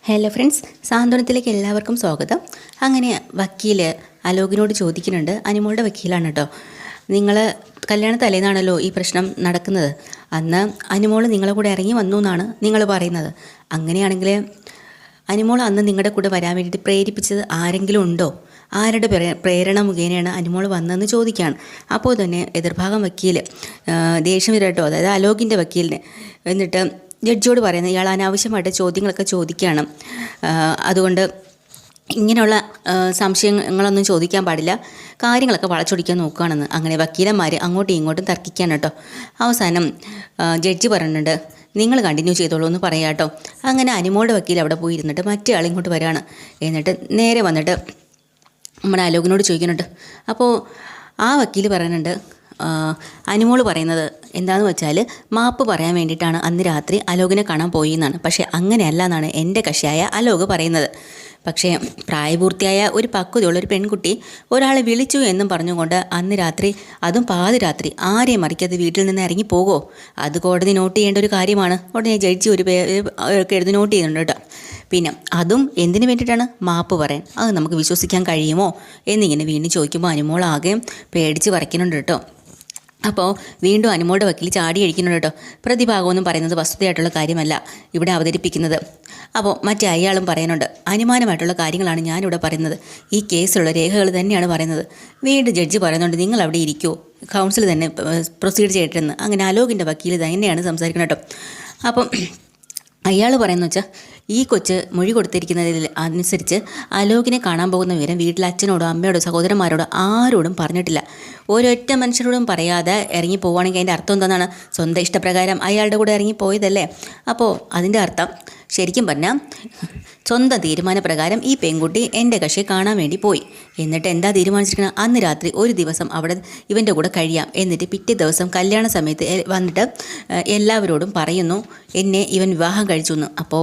Hello friends, സാന്ത്വനത്തിലേക്ക് എല്ലാവർക്കും സ്വാഗതം. അങ്ങനെ വക്കീൽ അലോകിനോട് ചോദിക്കുന്നുണ്ട്. അനിമോളുടെ വക്കീലാണ് കേട്ടോ. നിങ്ങൾ കല്യാണ തലേന്നാണല്ലോ ഈ പ്രശ്നം നടക്കുന്നത്. അന്ന് അനിമോൾ നിങ്ങളെ കൂടെ ഇറങ്ങി വന്നു എന്നാണ് നിങ്ങൾ പറയുന്നത്. അങ്ങനെയാണെങ്കിൽ അനിമോൾ അന്ന് നിങ്ങളുടെ കൂടെ വരാൻ വേണ്ടിയിട്ട് പ്രേരിപ്പിച്ചത് ആരെങ്കിലും ഉണ്ടോ? ആരുടെ പ്രേരണ മുഖേനയാണ് അനിമോൾ വന്നതെന്ന് ചോദിക്കുകയാണ്. അപ്പോൾ തന്നെ എതിർഭാഗം വക്കീൽ ദേഷ്യം വരും കേട്ടോ, അതായത് അലോകിൻ്റെ വക്കീലിന്. എന്നിട്ട് ജഡ്ജിയോട് പറയുന്നത് ഇയാൾ അനാവശ്യമായിട്ട് ചോദ്യങ്ങളൊക്കെ ചോദിക്കുകയാണ്, അതുകൊണ്ട് ഇങ്ങനെയുള്ള സംശയങ്ങളൊന്നും ചോദിക്കാൻ പാടില്ല, കാര്യങ്ങളൊക്കെ വളച്ചൊടിക്കാൻ നോക്കുകയാണെന്ന്. അങ്ങനെ വക്കീലന്മാർ അങ്ങോട്ടും ഇങ്ങോട്ടും തർക്കിക്കാൻ കേട്ടോ. അവസാനം ജഡ്ജി പറയുന്നുണ്ട്, നിങ്ങൾ കണ്ടിന്യൂ ചെയ്തോളൂ എന്ന് പറയാം കേട്ടോ. അങ്ങനെ അനിമോളുടെ വക്കീൽ അവിടെ പോയി ഇരുന്നിട്ട് മറ്റേ ആൾ ഇങ്ങോട്ട് വരികയാണ്. എന്നിട്ട് നേരെ വന്നിട്ട് നമ്മുടെ അലോകിനോട് ചോദിക്കുന്നുണ്ട്. അപ്പോൾ ആ വക്കീൽ പറയുന്നുണ്ട്, അനിമോൾ പറയുന്നത് എന്താണെന്ന് വെച്ചാൽ മാപ്പ് പറയാൻ വേണ്ടിയിട്ടാണ് അന്ന് രാത്രി അലോകിനെ കാണാൻ പോയി എന്നാണ്. പക്ഷേ അങ്ങനെയല്ല എന്നാണ് എൻ്റെ കക്ഷിയായ അലോക് പറയുന്നത്. പക്ഷേ പ്രായപൂർത്തിയായ ഒരു പക്വതയുള്ള ഒരു പെൺകുട്ടി ഒരാളെ വിളിച്ചു എന്നും പറഞ്ഞുകൊണ്ട് അന്ന് രാത്രി, അതും പാതിരാത്രി, ആരെയും മറിക്കാതെ വീട്ടിൽ നിന്ന് ഇറങ്ങി പോകുമോ? അത് കോടതി നോട്ട് ചെയ്യേണ്ട ഒരു കാര്യമാണ്. ഉടനെ ജഡ്ജി ഒരു എഴുതി നോട്ട് ചെയ്യുന്നുണ്ട് കേട്ടോ. പിന്നെ അതും എന്തിനു വേണ്ടിയിട്ടാണ്? മാപ്പ് പറയാൻ. അത് നമുക്ക് വിശ്വസിക്കാൻ കഴിയുമോ എന്നിങ്ങനെ വീണ്ടും ചോദിക്കുമ്പോൾ അനിമോൾ ആകെ പേടിച്ച് വരയ്ക്കുന്നുണ്ട് കേട്ടോ. അപ്പോൾ വീണ്ടും അനിമോളുടെ വക്കീൽ ചാടി അടിക്കുന്നുണ്ട് കേട്ടോ. പ്രതിഭാഗമൊന്നും പറയുന്നത് വസ്തുതയായിട്ടുള്ള കാര്യമല്ല ഇവിടെ അവതരിപ്പിക്കുന്നത്. അപ്പോൾ മറ്റേ അയാളും പറയുന്നുണ്ട്, അനുമാനമായിട്ടുള്ള കാര്യങ്ങളാണ് ഞാനിവിടെ പറയുന്നത്, ഈ കേസിലുള്ള രേഖകൾ തന്നെയാണ് പറയുന്നത്. വീണ്ടും ജഡ്ജി പറയുന്നുണ്ട്, നിങ്ങൾ അവിടെ ഇരിക്കുമോ, കൗൺസിൽ തന്നെ പ്രൊസീഡ് ചെയ്തിട്ടെന്ന്. അങ്ങനെ അലോകിൻ്റെ വക്കീൽ തന്നെയാണ് സംസാരിക്കുന്നത് കേട്ടോ. അപ്പം അയാൾ പറയുന്നത് വെച്ചാൽ, ഈ കൊച്ച് മൊഴി കൊടുത്തിരിക്കുന്നതിൽ അനുസരിച്ച് അലോകിനെ കാണാൻ പോകുന്ന വിവരം വീട്ടിലെ അച്ഛനോടോ അമ്മയോടോ സഹോദരന്മാരോടോ ആരോടും പറഞ്ഞിട്ടില്ല. ഒരൊറ്റ മനുഷ്യരോടും പറയാതെ ഇറങ്ങി പോവുകയാണെങ്കിൽ അതിൻ്റെ അർത്ഥം എന്താണെന്നാണ്? സ്വന്തം ഇഷ്ടപ്രകാരം അയാളുടെ കൂടെ ഇറങ്ങി പോയതല്ലേ. അപ്പോൾ അതിൻ്റെ അർത്ഥം ശരിക്കും പറഞ്ഞാൽ സ്വന്തം തീരുമാനപ്രകാരം ഈ പെൺകുട്ടി എൻ്റെ കക്ഷിയെ കാണാൻ വേണ്ടി പോയി. എന്നിട്ട് എന്താ തീരുമാനിച്ചിരിക്കുന്നത്? അന്ന് രാത്രി ഒരു ദിവസം അവിടെ ഇവൻ്റെ കൂടെ കഴിയാം, എന്നിട്ട് പിറ്റേ ദിവസം കല്യാണ സമയത്ത് വന്നിട്ട് എല്ലാവരോടും പറയുന്നു എന്നെ ഇവൻ വിവാഹം കഴിച്ചു എന്ന്. അപ്പോൾ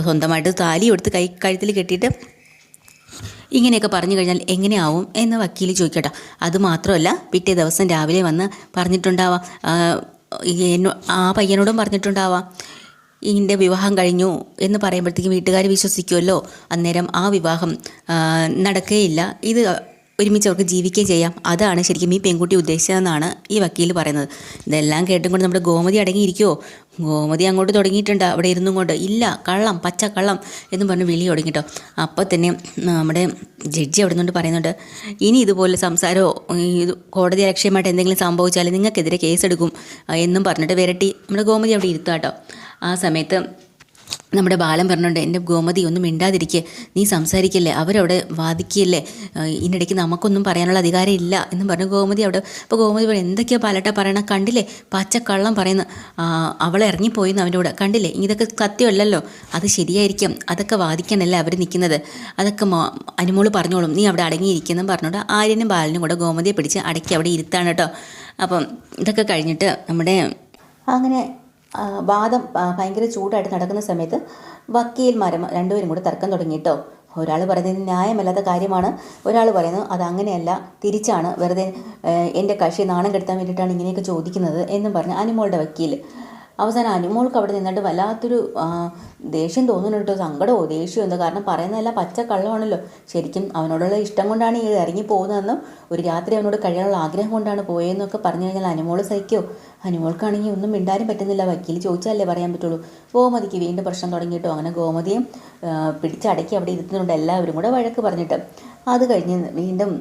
സ്വന്തമായിട്ട് താലി എടുത്ത് കഴുത്തിൽ കെട്ടിയിട്ട് ഇങ്ങനെയൊക്കെ പറഞ്ഞു കഴിഞ്ഞാൽ എങ്ങനെയാവും എന്ന് വക്കീൽ ചോദിക്കട്ടോ. അതുമാത്രമല്ല, പിറ്റേ ദിവസം രാവിലെ വന്ന് പറഞ്ഞിട്ടുണ്ടാവാം, ആ പയ്യനോടും പറഞ്ഞിട്ടുണ്ടാവാം ഇതിൻ്റെ വിവാഹം കഴിഞ്ഞു എന്ന് പറയുമ്പോഴത്തേക്കും വീട്ടുകാർ വിശ്വസിക്കുമല്ലോ. അന്നേരം ആ വിവാഹം നടക്കുകയില്ല, ഇത് ഒരുമിച്ച് അവർക്ക് ജീവിക്കുകയും ചെയ്യാം. അതാണ് ശരിക്കും ഈ പെൺകുട്ടി ഉദ്ദേശിച്ചതെന്നാണ് ഈ വക്കീൽ പറയുന്നത്. ഇതെല്ലാം കേട്ടും കൊണ്ട് നമ്മുടെ ഗോമതി അടങ്ങിയിരിക്കുമോ? ഗോമതി അങ്ങോട്ട് തുടങ്ങിയിട്ടുണ്ട്, അവിടെ ഇരുന്നും കൊണ്ട് ഇല്ല, കള്ളം, പച്ച കള്ളം എന്നും പറഞ്ഞ് വിളി തുടങ്ങിട്ടോ. അപ്പോൾ തന്നെ നമ്മുടെ ജഡ്ജി അവിടെ നിന്നുകൊണ്ട് പറയുന്നുണ്ട്, ഇനി ഇതുപോലെ സംസാരമോ ഇത് കോടതി അലക്ഷ്യമായിട്ട് എന്തെങ്കിലും സംഭവിച്ചാൽ നിങ്ങൾക്കെതിരെ കേസെടുക്കും എന്നും പറഞ്ഞിട്ട് വിരട്ടി നമ്മുടെ ഗോമതി അവിടെ ഇരുത്താം കേട്ടോ. ആ സമയത്ത് നമ്മുടെ ബാലൻ പറഞ്ഞുകൊണ്ട്, എൻ്റെ ഗോമതി ഒന്നും മിണ്ടാതിരിക്കുക, നീ സംസാരിക്കല്ലേ, അവരവിടെ വാദിക്കുകയല്ലേ, ഇതിനിടയ്ക്ക് നമുക്കൊന്നും പറയാനുള്ള അധികാരം ഇല്ല എന്നും പറഞ്ഞു ഗോമതി അവിടെ. അപ്പോൾ ഗോമതി പറയും, എന്തൊക്കെയാണ് പാലട്ട പറയണം, കണ്ടില്ലേ പച്ചക്കള്ളം പറയുന്നു, അവളെ ഇറങ്ങിപ്പോയിന്ന് അവൻ്റെ കൂടെ, കണ്ടില്ലേ, ഇതൊക്കെ സത്യമല്ലല്ലോ, അത് ശരിയായിരിക്കും, അതൊക്കെ വാദിക്കാനല്ല അവർ നിൽക്കുന്നത്, അതൊക്കെ അനുമോള് പറഞ്ഞോളും, നീ അവിടെ അടങ്ങിയിരിക്കുന്നും പറഞ്ഞുകൊണ്ട് ആര്യനും ബാലനും കൂടെ ഗോമതിയെ പിടിച്ച് അടക്കി അവിടെ ഇരുത്താണ് കേട്ടോ. അപ്പം ഇതൊക്കെ കഴിഞ്ഞിട്ട് നമ്മുടെ അങ്ങനെ വാദം ഭയങ്കര ചൂടായിട്ട് നടക്കുന്ന സമയത്ത് വക്കീൽമാരും രണ്ടുപേരും കൂടെ തർക്കം തുടങ്ങിയിട്ടോ. ഒരാൾ പറയുന്നത് ന്യായമല്ലാത്ത കാര്യമാണ്, ഒരാൾ പറയുന്നു അത് അങ്ങനെയല്ല, തിരിച്ചാണ്, വെറുതെ എൻ്റെ കക്ഷി നാണം കെടുത്താൻ വേണ്ടിയിട്ടാണ് ഇങ്ങനെയൊക്കെ ചോദിക്കുന്നത് എന്നും പറഞ്ഞ് അനിമോളുടെ വക്കീൽ. അവസാനം അനിമോൾക്ക് അവിടെ നിന്നിട്ട് വല്ലാത്തൊരു ദേഷ്യം തോന്നുന്നുണ്ട് കേട്ടോ, സങ്കടമോ ദേഷ്യമോ എന്തോ. കാരണം പറയുന്നതല്ല പച്ച കള്ളമാണല്ലോ. ശരിക്കും അവനോടുള്ള ഇഷ്ടം കൊണ്ടാണ് ഈ ഇറങ്ങി പോകുന്നതെന്നും ഒരു രാത്രി അവനോട് കഴിയാനുള്ള ആഗ്രഹം കൊണ്ടാണ് പോയതെന്നൊക്കെ പറഞ്ഞു കഴിഞ്ഞാൽ അനിമോൾ സഹിക്കോ? അനിമോൾക്കാണെങ്കിൽ ഒന്നും മിണ്ടാനും പറ്റുന്നില്ല, വക്കീൽ ചോദിച്ചാലേ പറയാൻ പറ്റുള്ളൂ. ഗോമതിക്ക് വീണ്ടും പ്രശ്നം തുടങ്ങിയിട്ടോ. അങ്ങനെ ഗോമതിയും പിടിച്ചടക്കി അവിടെ ഇരുത്തുന്നുണ്ട്, എല്ലാവരും കൂടെ വഴക്ക് പറഞ്ഞിട്ട്. അത് കഴിഞ്ഞ് വീണ്ടും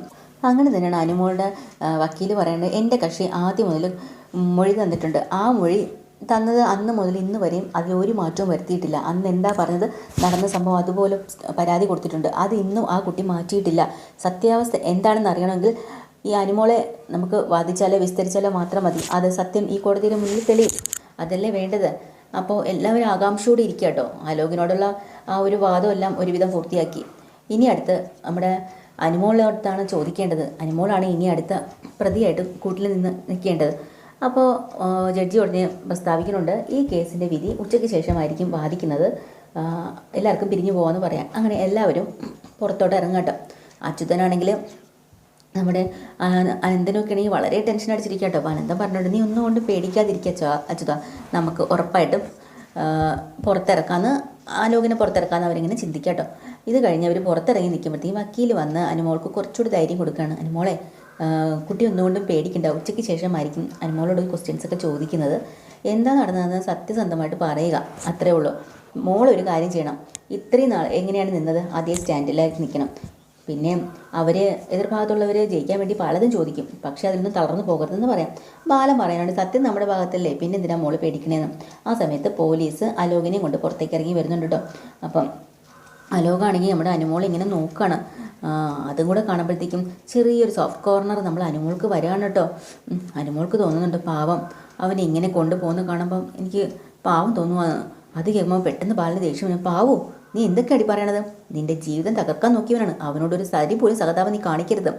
അങ്ങനെ തന്നെയാണ് അനിമോളുടെ വക്കീൽ പറയേണ്ടത്, എൻ്റെ കക്ഷി ആദ്യം മുതൽ മൊഴി തന്നിട്ടുണ്ട്, ആ മൊഴി തന്നത് അന്ന് മുതൽ ഇന്ന് വരെയും അതിൽ ഒരു മാറ്റവും വരുത്തിയിട്ടില്ല. അന്ന് എന്താ പറഞ്ഞത്, നടന്ന സംഭവം അതുപോലെ പരാതി കൊടുത്തിട്ടുണ്ട്, അത് ഇന്നും ആ കുട്ടി മാറ്റിയിട്ടില്ല. സത്യാവസ്ഥ എന്താണെന്ന് അറിയണമെങ്കിൽ ഈ അനിമോളെ നമുക്ക് വാദിച്ചാലോ വിസ്തരിച്ചാലോ മാത്രം മതി, അത് സത്യം ഈ കോടതിയുടെ മുന്നിൽ തെളിയും, അതല്ലേ വേണ്ടത്. അപ്പോൾ എല്ലാവരും ആകാംക്ഷയോടെ ഇരിക്കുക കേട്ടോ. അലോകിനോടുള്ള ആ ഒരു വാദമെല്ലാം ഒരുവിധം പൂർത്തിയാക്കി. ഇനി അടുത്ത് നമ്മുടെ അനിമോളോടത്താണ് ചോദിക്കേണ്ടത്. അനിമോളാണ് ഇനി അടുത്ത പ്രതിയായിട്ട് കൂട്ടിൽ നിന്ന് നിൽക്കേണ്ടത്. അപ്പോൾ ജഡ്ജി ഉടനെ പ്രസ്താവിക്കുന്നുണ്ട്, ഈ കേസിൻ്റെ വിധി ഉച്ചയ്ക്ക് ശേഷമായിരിക്കും വാദിക്കുന്നത്, എല്ലാവർക്കും പിരിഞ്ഞു പോകാമെന്ന് പറയാം. അങ്ങനെ എല്ലാവരും പുറത്തോട്ട് ഇറങ്ങട്ടോ. അച്യുതനാണെങ്കിൽ നമ്മുടെ അനന്തനൊക്കെ ആണെങ്കിൽ വളരെ ടെൻഷൻ അടിച്ചിരിക്കുക കേട്ടോ. അപ്പോൾ അനന്തൻ പറഞ്ഞിട്ട്, നീ ഒന്നും കൊണ്ട് പേടിക്കാതിരിക്കുക അച്യുത, നമുക്ക് ഉറപ്പായിട്ടും പുറത്തിറക്കാമെന്ന് ആലോകിനെ പുറത്തിറക്കാമെന്ന് അവരിങ്ങനെ ചിന്തിക്കാട്ടോ. ഇത് കഴിഞ്ഞ് അവർ പുറത്തിറങ്ങി നിൽക്കുമ്പോഴത്തേക്കും വക്കീൽ വന്ന് അനുമോൾക്ക് കുറച്ചുകൂടി ധൈര്യം കൊടുക്കുകയാണ്. അനുമോളെ, കുട്ടി ഒന്നുകൊണ്ടും പേടിക്കണ്ട, ഉച്ചയ്ക്ക് ശേഷമായിരിക്കും അനുമോളോട് ക്വസ്റ്റ്യൻസ് ഒക്കെ ചോദിക്കുന്നത്. എന്താ നടന്നതെന്ന് സത്യസന്ധമായിട്ട് പറയുക, അത്രേ ഉള്ളൂ. മോളൊരു കാര്യം ചെയ്യണം, ഇത്രയും നാൾ എങ്ങനെയാണ് നിന്നത് അതേ സ്റ്റാൻഡിലായിട്ട് നിൽക്കണം. പിന്നെ അവർ എതിർഭാഗത്തുള്ളവർ ജയിക്കാൻ വേണ്ടി പലതും ചോദിക്കും, പക്ഷേ അതിൽ നിന്ന് തളർന്നു പോകരുതെന്ന് പറയാം. ബാലൻ പറയാനുണ്ട്, സത്യം നമ്മുടെ ഭാഗത്തല്ലേ, പിന്നെ എന്തിനാ മോള് പേടിക്കണേന്ന്. ആ സമയത്ത് പോലീസ് അലോകിനെയും കൊണ്ട് പുറത്തേക്ക് ഇറങ്ങി വരുന്നുണ്ട് കേട്ടോ. അപ്പം അലോകാണെങ്കിൽ നമ്മുടെ അനുമോൾ ഇങ്ങനെ നോക്കുകയാണ്. അതും കൂടെ കാണുമ്പോഴത്തേക്കും ചെറിയൊരു സോഫ്റ്റ് കോർണർ നമ്മൾ അനുമോൾക്ക് വരികയാണ് കേട്ടോ. അനുമോൾക്ക് തോന്നുന്നുണ്ട് പാവം അവനെ ഇങ്ങനെ കൊണ്ടുപോകുന്ന കാണുമ്പം എനിക്ക് പാവം തോന്നുവാണ്. അത് കേൾക്കുമ്പോൾ പെട്ടെന്ന് ബാലിന് ദേഷ്യം വരും. പാവോ, നീ എന്തൊക്കെയാണ് പറയണത്? നിന്റെ ജീവിതം തകർക്കാൻ നോക്കിയവനാണ്, അവനോടൊരു സരി പോലും സഹതാപം നീ കാണിക്കരുത്.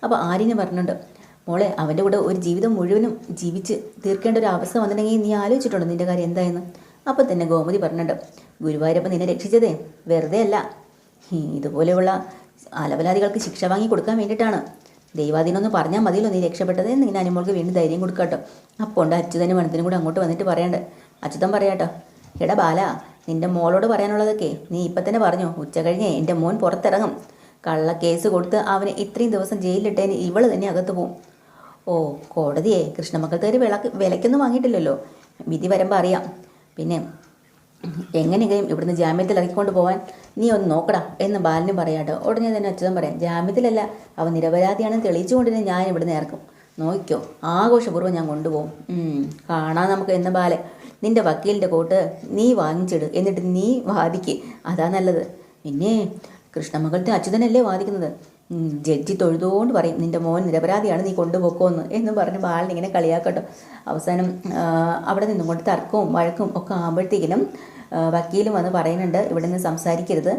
അപ്പോൾ ആര്യനെ പറഞ്ഞിട്ടുണ്ട്, മോളെ അവൻ്റെ കൂടെ ഒരു ജീവിതം മുഴുവനും ജീവിച്ച് തീർക്കേണ്ട ഒരു അവസ്ഥ വന്നിട്ടുണ്ടെങ്കിൽ നീ ആലോചിച്ചിട്ടുണ്ടോ നിൻ്റെ കാര്യം എന്തായെന്ന്? അപ്പോൾ തന്നെ ഗോമതി പറഞ്ഞിട്ടുണ്ട്, ഗുരുവായൂരപ്പം നിന്നെ രക്ഷിച്ചതേ വെറുതെ അല്ല, ഇതുപോലെയുള്ള അലവലാദികൾക്ക് ശിക്ഷ വാങ്ങി കൊടുക്കാൻ വേണ്ടിയിട്ടാണ്. ദൈവാധീനമൊന്ന് പറഞ്ഞാൽ മതിയല്ലോ നീ രക്ഷപ്പെട്ടത് എന്ന് ഇങ്ങനെ അനുമോൾക്ക് വീണ്ടും ധൈര്യം കൊടുക്കാട്ടോ. അപ്പോൾ ഉണ്ട് അച്യുതനും വനത്തിനും കൂടെ അങ്ങോട്ട് വന്നിട്ട് പറയണ്ട്. അച്യുതൻ പറയാട്ടോ, എടാ ബാല, നിൻ്റെ മോളോട് പറയാനുള്ളതൊക്കെ നീ ഇപ്പം തന്നെ പറഞ്ഞു. ഉച്ച കഴിഞ്ഞേ എൻ്റെ മോൻ പുറത്തിറങ്ങും. കള്ള കേസ് കൊടുത്ത് അവന് ഇത്രയും ദിവസം ജയിലിലിട്ടതിന് ഇവള് തന്നെ അകത്ത് പോവും. ഓ, കോടതിയെ കൃഷ്ണമക്കൾത്തേര് വിലക്കൊന്നും വാങ്ങിയിട്ടില്ലല്ലോ, വിധി വരുമ്പോൾ അറിയാം. പിന്നെ എങ്ങനെയെങ്കിലും ഇവിടുന്ന് ജാമ്യത്തിൽ ഇറക്കിക്കൊണ്ട് പോകാൻ നീ ഒന്ന് നോക്കടാ എന്ന് ബാലനും പറയാട്ടോ. ഉടനെ തന്നെ അച്യുതൻ പറയാം, ജാമ്യത്തിലല്ല, അവൻ നിരപരാധിയാണെന്ന് തെളിയിച്ചുകൊണ്ടിരുന്ന ഞാൻ ഇവിടുന്ന് ഇറക്കും, നോക്കിക്കോ, ആഘോഷപൂർവ്വം ഞാൻ കൊണ്ടുപോകും. കാണാൻ നമുക്ക് എന്ന ബാലെ, നിൻ്റെ വക്കീലിൻ്റെ കോട്ട് നീ വാങ്ങിച്ചിട്, എന്നിട്ട് നീ വാദിക്ക്, അതാ നല്ലത്. പിന്നെ കൃഷ്ണമംഗലത്തെ അച്യുതനല്ലേ വാദിക്കുന്നത്, ജഡ്ജി തൊഴുതുകൊണ്ട് പറയും നിൻ്റെ മോൻ നിരപരാധിയാണ്, നീ കൊണ്ടുപോക്കോന്ന് എന്ന് പറഞ്ഞ് ബാലിനിങ്ങനെ കളിയാക്കട്ടോ. അവസാനം അവിടെ നിന്നും കൊണ്ട് തർക്കവും വഴക്കും ഒക്കെ ആകുമ്പോഴത്തേക്കിനും വക്കീലും വന്ന് പറയുന്നുണ്ട്, ഇവിടെ നിന്ന് സംസാരിക്കരുത്,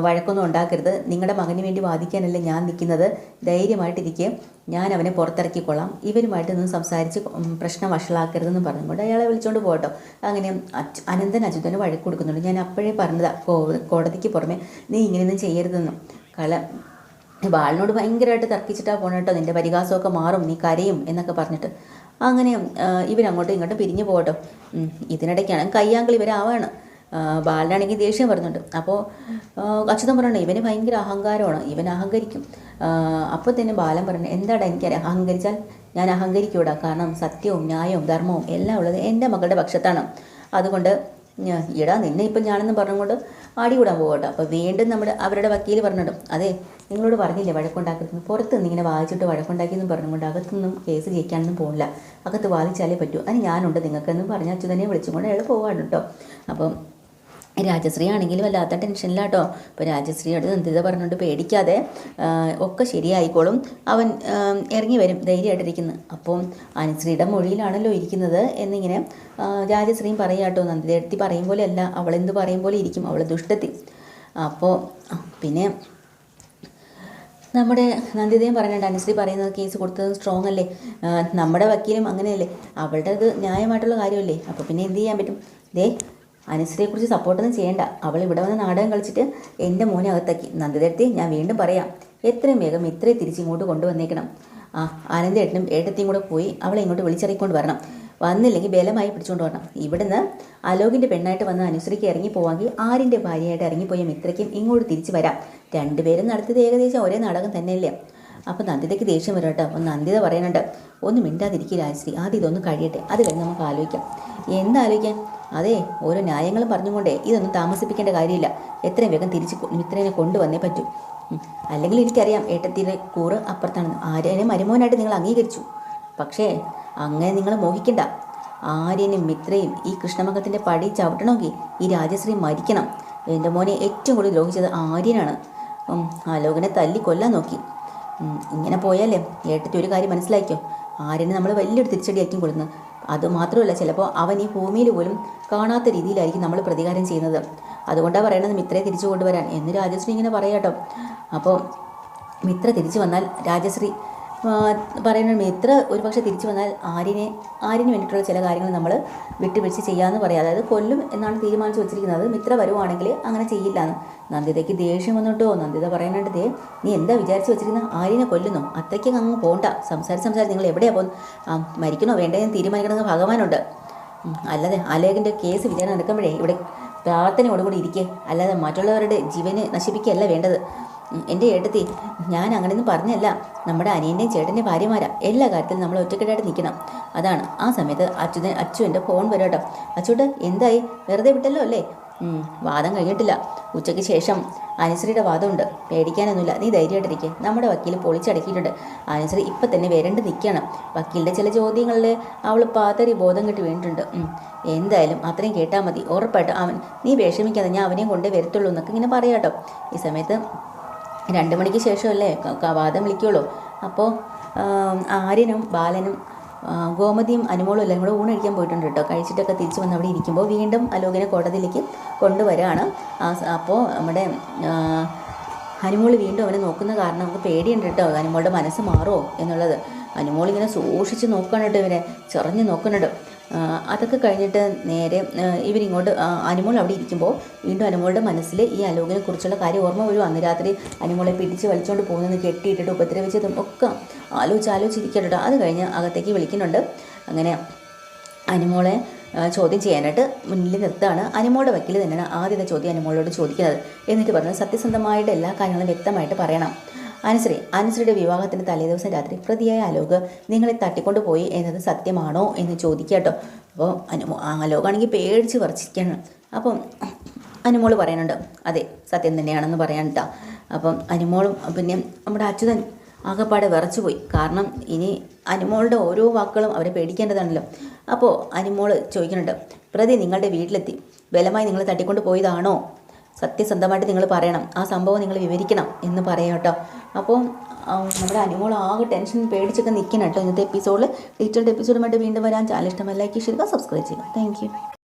വഴക്കൊന്നും ഉണ്ടാക്കരുത്, നിങ്ങളുടെ മകന് വേണ്ടി വാദിക്കാനല്ലേ ഞാൻ നിൽക്കുന്നത്, ധൈര്യമായിട്ടിരിക്കുക, ഞാൻ അവനെ പുറത്തിറക്കിക്കൊള്ളാം, ഇവരുമായിട്ട് നിന്ന് സംസാരിച്ച് പ്രശ്നം വഷളാക്കരുതെന്ന് പറഞ്ഞുകൊണ്ട് അയാളെ വിളിച്ചുകൊണ്ട് പോകട്ടോ. അങ്ങനെ അനന്തൻ അച്യുതന് വഴക്ക് കൊടുക്കുന്നുണ്ട്. ഞാൻ അപ്പോഴേ പറഞ്ഞതാ കോടതിക്ക് പുറമെ നീ ഇങ്ങനെയൊന്നും ചെയ്യരുതെന്നും. ബാലിനോട് ഭയങ്കരമായിട്ട് തർക്കിച്ചിട്ടാണ് പോകണം കേട്ടോ, നിൻ്റെ പരിഹാസമൊക്കെ മാറും, നീ കരയും എന്നൊക്കെ പറഞ്ഞിട്ട്. അങ്ങനെ ഇവരങ്ങോട്ടും ഇങ്ങോട്ടും പിരിഞ്ഞു പോകട്ടോ. ഇതിനിടയ്ക്കാണ് കയ്യാങ്കളി ഇവരാവാണ്. ബാലനാണെങ്കിൽ ദേഷ്യം വരുന്നുണ്ട്. അപ്പോൾ അച്യുതൻ പറഞ്ഞു, ഇവന് ഭയങ്കര അഹങ്കാരമാണ്, ഇവൻ അഹങ്കരിക്കും. അപ്പോൾ തന്നെ ബാലൻ പറഞ്ഞു, എന്താടാ എനിക്കറിയാം, അഹങ്കരിച്ചാൽ ഞാൻ അഹങ്കരിക്കൂടാ, കാരണം സത്യവും ന്യായവും ധർമ്മവും എല്ലാം ഉള്ളത് എൻ്റെ മകളുടെ പക്ഷത്താണ്. അതുകൊണ്ട് ഇടാ നിന്നെ ഇപ്പം ഞാനെന്ന് പറഞ്ഞുകൊണ്ട് ആടികൂടാൻ പോകട്ടോ. അപ്പോൾ വീണ്ടും അവരുടെ വക്കീൽ പറഞ്ഞിടും, അതെ നിങ്ങളോട് പറഞ്ഞില്ലേ വഴക്കുണ്ടാക്കുന്നത്, പുറത്ത് നിന്നിങ്ങനെ വാദിച്ചിട്ട് വഴക്കുണ്ടാക്കിയെന്നും പറഞ്ഞുകൊണ്ട് അകത്തൊന്നും കേസ് ജയിക്കാനൊന്നും പോകില്ല, അകത്ത് വാദിച്ചാലേ പറ്റൂ, അതിന് ഞാനുണ്ട് നിങ്ങൾക്കെന്നും പറഞ്ഞ് അച്യുതനെ വിളിച്ചുകൊണ്ട് അയാൾ പോകാണ് കേട്ടോ. അപ്പം രാജശ്രീ ആണെങ്കിലും വല്ലാത്ത ടെൻഷനിലാട്ടോ. അപ്പോൾ രാജശ്രീയോട് നന്ദിത പറഞ്ഞുകൊണ്ട് പേടിക്കാതെ ഒക്കെ ശരിയായിക്കോളും, അവൻ ഇറങ്ങി വരും, ധൈര്യമായിട്ടിരിക്കുന്നു. അപ്പോൾ അനുശ്രീയുടെ മൊഴിയിലാണല്ലോ ഇരിക്കുന്നത് എന്നിങ്ങനെ രാജശ്രീയും പറയാട്ടോ. നന്ദിതയെടുത്തി പറയും പോലെ അല്ല, അവളെന്ത് പറയും പോലെ ഇരിക്കും, അവൾ ദുഷ്ടത്തി. അപ്പോൾ പിന്നെ നമ്മുടെ നന്ദിതയും പറയുന്നുണ്ട്, അനുശ്രീ പറയുന്നത് കേസ് കൊടുത്തത് സ്ട്രോങ് അല്ലേ, നമ്മുടെ വക്കീലും അങ്ങനെയല്ലേ, അവളുടെ അത് ന്യായമായിട്ടുള്ള കാര്യമല്ലേ, അപ്പോൾ പിന്നെ എന്ത് ചെയ്യാൻ പറ്റും. അനുശ്രീയെക്കുറിച്ച് സപ്പോർട്ടൊന്നും ചെയ്യേണ്ട, അവൾ ഇവിടെ വന്ന് നാടകം കളിച്ചിട്ട് എൻ്റെ മോനെ അകത്താക്കി. നന്ദിതേട്ടത്തി ഞാൻ വീണ്ടും പറയാം, എത്രയും വേഗം ഇത്രയും തിരിച്ചിങ്ങോട്ട് കൊണ്ടുവന്നേക്കണം. ആനന്ദേട്ടനും ഏട്ടത്തിയും കൂടെ പോയി അവളെ ഇങ്ങോട്ട് വിളിച്ചിറക്കിക്കൊണ്ട് വരണം, വന്നില്ലെങ്കിൽ ബലമായി പിടിച്ചുകൊണ്ട് വരണം. ഇവിടുന്ന് അലോകിൻ്റെ പെണ്ണായിട്ട് വന്ന് അനുശ്രീക്ക് ഇറങ്ങിപ്പോവാമെങ്കിൽ ആരിൻ്റെ ഭാര്യയായിട്ട് ഇറങ്ങിപ്പോയ മിത്രയ്ക്കും ഇങ്ങോട്ട് തിരിച്ച് വരാം. രണ്ടുപേരും നടത്തിയത് ഏകദേശം ഒരേ നാടകം തന്നെയല്ലേ. അപ്പോൾ നന്ദിതയ്ക്ക് ദേഷ്യം വരും കേട്ടോ. അപ്പോൾ നന്ദിത പറയുന്നുണ്ട്, ഒന്ന് മിണ്ടാതിരിക്കുക രാജശ്രീ, ആദ്യം ഇതൊന്ന് കഴിയട്ടെ, അത് കഴിഞ്ഞ് നമുക്ക് ആലോചിക്കാം. എന്താലോചിക്കാൻ? അതെ, ഓരോ ന്യായങ്ങളും പറഞ്ഞുകൊണ്ടേ ഇതൊന്നും താമസിപ്പിക്കേണ്ട കാര്യമില്ല, എത്രയും വേഗം തിരിച്ച് മിത്രനെ കൊണ്ടുവന്നേ പറ്റൂ. അല്ലെങ്കിൽ എനിക്കറിയാം ഏട്ടത്തിൻ്റെ കൂറ് അപ്പുറത്താണെന്ന്, ആര്യനെ മരുമോനായിട്ട് നിങ്ങൾ അംഗീകരിച്ചു, പക്ഷേ അങ്ങനെ നിങ്ങൾ മോഹിക്കണ്ട. ആര്യനും മിത്രയും ഈ കൃഷ്ണമംഗലത്തിൻ്റെ പടി ചവിട്ടണമെങ്കിൽ ഈ രാജശ്രീ മരിക്കണം. എൻ്റെ മോനെ ഏറ്റവും കൂടുതൽ ദ്രോഹിച്ചത് ആര്യനാണ്. ആലോകനെ തല്ലി കൊല്ലാൻ നോക്കി. ഇങ്ങനെ പോയാലേ ഏട്ടത്തി ഒരു കാര്യം മനസ്സിലാക്കിയോ, ആര്യനെ നമ്മൾ വലിയൊരു തിരിച്ചടിയായിരിക്കും കൊള്ളുന്നത്. അതുമാത്രമല്ല, ചിലപ്പോൾ അവൻ ഈ ഭൂമിയിൽ പോലും കാണാത്ത രീതിയിലായിരിക്കും നമ്മൾ പ്രതികാരം ചെയ്യുന്നത്. അതുകൊണ്ടാണ് പറയണത് മിത്രയെ തിരിച്ചു കൊണ്ടുവരാൻ എന്ന് രാജശ്രീ ഇങ്ങനെ പറയാട്ടോ. അപ്പോൾ മിത്ര തിരിച്ചു വന്നാൽ രാജശ്രീ പറയുന്നത്, മിത്ര ഒരു പക്ഷേ തിരിച്ചു വന്നാൽ ആര്യന് വേണ്ടിയിട്ടുള്ള ചില കാര്യങ്ങൾ നമ്മൾ വിട്ടുപിടിച്ച് ചെയ്യാമെന്ന് പറയാം. അതായത് കൊല്ലും എന്നാണ് തീരുമാനിച്ച് വെച്ചിരിക്കുന്നത്. മിത്ര വരുവാണെങ്കിൽ അങ്ങനെ ചെയ്യില്ല എന്ന്. നന്ദിതയ്ക്ക് ദേഷ്യം വന്നിട്ടോ. നന്ദിത പറയുന്നുണ്ട്, നീ എന്താ വിചാരിച്ച് വെച്ചിരിക്കുന്നത്, ആര്യനെ കൊല്ലുന്നു, അത്രയ്ക്ക് അങ്ങ് പോകണ്ട, സംസാരിച്ച് നിങ്ങൾ എവിടെയാണ് പോകുന്നത്, മരിക്കണോ വേണ്ടതെന്ന് തീരുമാനിക്കണമെന്ന് ഭഗവാനുണ്ട്. അല്ലാതെ അലേഖിൻ്റെ കേസ് വിചാരണ നടക്കുമ്പോഴേ ഇവിടെ പ്രാർത്ഥനയോടുകൂടി ഇരിക്കേ, അല്ലാതെ മറ്റുള്ളവരുടെ ജീവന് നശിപ്പിക്കുകയല്ല വേണ്ടത്. എൻ്റെ ഏട്ടത്തി, ഞാൻ അങ്ങനെയൊന്നും പറഞ്ഞല്ല. നമ്മുടെ അനിയൻ്റെയും ചേട്ടൻ്റെയും ഭാര്യമാരാ. എല്ലാ കാര്യത്തിലും നമ്മൾ ഒറ്റക്കെട്ടായിട്ട് നിൽക്കണം. അതാണ്. ആ സമയത്ത് അച്ചു എൻ്റെ ഫോൺ വരും കേട്ടോ. അച്ചൂട്ട് എന്തായി? വെറുതെ വിട്ടല്ലോ അല്ലേ? വാദം കഴിഞ്ഞിട്ടില്ല. ഉച്ചയ്ക്ക് ശേഷം അനുശ്രീയുടെ വാദമുണ്ട്. പേടിക്കാനൊന്നുമില്ല, നീ ധൈര്യമായിട്ടിരിക്കുക. നമ്മുടെ വക്കീൽ പൊളിച്ചടക്കിയിട്ടുണ്ട്. അനുശ്രീ ഇപ്പം തന്നെ വരണ്ട് നിൽക്കണം. വക്കീലിൻ്റെ ചില ചോദ്യങ്ങളിൽ അവൾ പാതറി ബോധം കെട്ടി വീണിട്ടുണ്ട്. എന്തായാലും അത്രയും കേട്ടാൽ മതി. ഉറപ്പായിട്ടും അവൻ, നീ വിഷമിക്കാതെ, ഞാൻ അവനെയും കൊണ്ടേ വരത്തുള്ളൂ എന്നൊക്കെ ഇങ്ങനെ പറയാം കേട്ടോ. ഈ സമയത്ത് 2 മണിക്ക് ശേഷമല്ലേ വാദം വിളിക്കുള്ളൂ. അപ്പോൾ ആര്യനും ബാലനും ഗോമതിയും അനുമോളും എല്ലാം കൂടെ ഊണഴിക്കാൻ പോയിട്ടുണ്ട് കേട്ടോ. കഴിച്ചിട്ടൊക്കെ തിരിച്ച് വന്ന് അവിടെ ഇരിക്കുമ്പോൾ വീണ്ടും അലോകിനെ കോടതിയിലേക്ക് കൊണ്ടുവരികയാണ്. അപ്പോൾ നമ്മുടെ അനുമോൾ വീണ്ടും അവനെ നോക്കുന്ന കാരണം നമുക്ക് പേടിയുണ്ട് കേട്ടോ, അനുമോളുടെ മനസ്സ് മാറുമോ എന്നുള്ളത്. അനുമോളിങ്ങനെ സൂക്ഷിച്ച് നോക്കണം കേട്ടോ, ഇവരെ ചെറിഞ്ഞ് നോക്കുന്നുണ്ട്. അതൊക്കെ കഴിഞ്ഞിട്ട് നേരെ ഇവരിങ്ങോട്ട് അനുമോൾ അവിടെ ഇരിക്കുമ്പോൾ വീണ്ടും അനുമോളുടെ മനസ്സിൽ ഈ അലോകിനെ കുറിച്ചുള്ള കാര്യം ഓർമ്മ വരും. അന്ന് രാത്രി അനുമോളെ പിടിച്ച് വലിച്ചുകൊണ്ട് പോകുന്നത്, കെട്ടിയിട്ടിട്ട് ഉപദ്രവിച്ചതും ഒക്കെ ആലോചിച്ചിരിക്കട്ടോ. അത് കഴിഞ്ഞ് അകത്തേക്ക് വിളിക്കുന്നുണ്ട്. അങ്ങനെ അനുമോളെ ചോദ്യം ചെയ്യാനായിട്ട് മുന്നിൽ നിർത്താണ്. അനുമോളുടെ വക്കീൽ തന്നെയാണ് ആദ്യത്തെ ചോദ്യം അനുമോളോട് ചോദിക്കുന്നത്. എന്നിട്ട് പറഞ്ഞത് സത്യസന്ധമായിട്ട് എല്ലാ കാര്യങ്ങളും വ്യക്തമായിട്ട് പറയണം. അനുശ്രീയുടെ വിവാഹത്തിൻ്റെ തലേദിവസം രാത്രി പ്രതിയായ അലോക് നിങ്ങളെ തട്ടിക്കൊണ്ടുപോയി എന്നത് സത്യമാണോ എന്ന് ചോദിക്കാട്ടോ. അപ്പോൾ അലോകാണെങ്കിൽ പേടിച്ച് വിറച്ചിരിക്കുകയാണ്. അപ്പം അനുമോൾ പറയുന്നുണ്ട് അതെ സത്യം തന്നെയാണെന്ന് പറയാൻ കേട്ടോ. അപ്പം അനുമോളും പിന്നെ നമ്മുടെ അച്യുതൻ ആകെപ്പാടെ വിറച്ചുപോയി. കാരണം ഇനി അനുമോളുടെ ഓരോ വാക്കുകളും അവരെ പേടിക്കേണ്ടതാണല്ലോ. അപ്പോൾ അനുമോൾ ചോദിക്കുന്നുണ്ട്, പ്രതി നിങ്ങളുടെ വീട്ടിലെത്തി ബലമായി നിങ്ങൾ തട്ടിക്കൊണ്ട് പോയതാണോ? സത്യസന്ധമായിട്ട് നിങ്ങൾ പറയണം, ആ സംഭവം നിങ്ങൾ വിവരിക്കണം എന്ന് പറയാം കേട്ടോ. അപ്പോൾ നമ്മുടെ അനുമോൾ ആകെ ടെൻഷൻ പേടിച്ചൊക്കെ നിൽക്കണം കേട്ടോ. ഇന്നത്തെ എപ്പിസോഡിൽ ഡീറ്റെയിൽഡ് എപ്പിസോഡുമായിട്ട് വീണ്ടും വരാൻ. ചാനൽ ഇഷ്ടമല്ല ലൈക്ക് ചെയ്യുക, സബ്സ്ക്രൈബ് ചെയ്യുക. Thank you.